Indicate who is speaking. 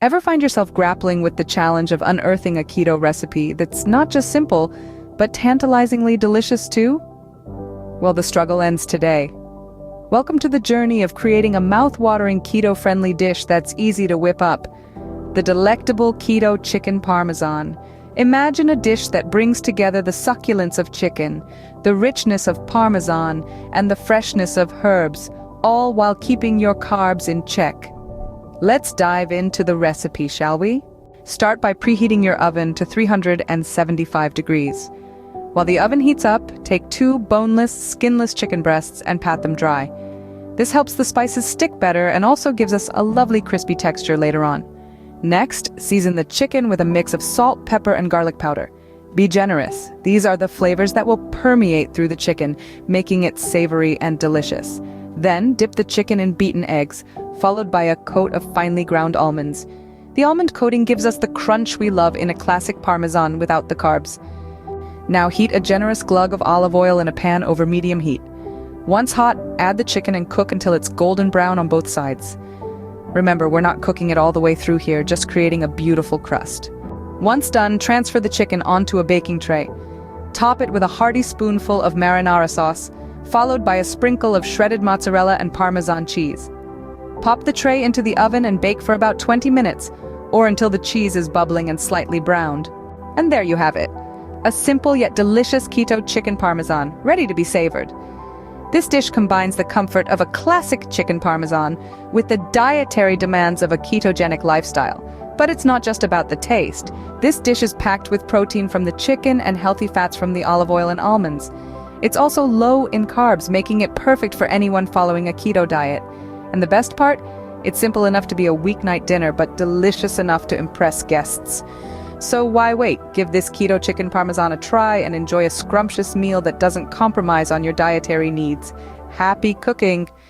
Speaker 1: Ever find yourself grappling with the challenge of unearthing a keto recipe that's not just simple, but tantalizingly delicious too? Well, the struggle ends today. Welcome to the journey of creating a mouth-watering keto-friendly dish that's easy to whip up. The delectable keto chicken parmesan. Imagine a dish that brings together the succulence of chicken, the richness of parmesan, and the freshness of herbs, all while keeping your carbs in check. Let's dive into the recipe, shall we? Start by preheating your oven to 375 degrees. While the oven heats up, take 2 boneless, skinless chicken breasts and pat them dry. This helps the spices stick better and also gives us a lovely crispy texture later on. Next, season the chicken with a mix of salt, pepper, and garlic powder. Be generous. These are the flavors that will permeate through the chicken, making it savory and delicious. Then, dip the chicken in beaten eggs, followed by a coat of finely ground almonds. The almond coating gives us the crunch we love in a classic parmesan without the carbs. Now heat a generous glug of olive oil in a pan over medium heat. Once hot, add the chicken and cook until it's golden brown on both sides. Remember, we're not cooking it all the way through here, just creating a beautiful crust. Once done, transfer the chicken onto a baking tray. Top it with a hearty spoonful of marinara sauce, followed by a sprinkle of shredded mozzarella and Parmesan cheese. Pop the tray into the oven and bake for about 20 minutes, or until the cheese is bubbling and slightly browned. And there you have it. A simple yet delicious keto chicken parmesan, ready to be savored. This dish combines the comfort of a classic chicken parmesan with the dietary demands of a ketogenic lifestyle. But it's not just about the taste. This dish is packed with protein from the chicken and healthy fats from the olive oil and almonds. It's also low in carbs, making it perfect for anyone following a keto diet. And the best part? It's simple enough to be a weeknight dinner, but delicious enough to impress guests. So why wait? Give this keto chicken parmesan a try and enjoy a scrumptious meal that doesn't compromise on your dietary needs. Happy cooking!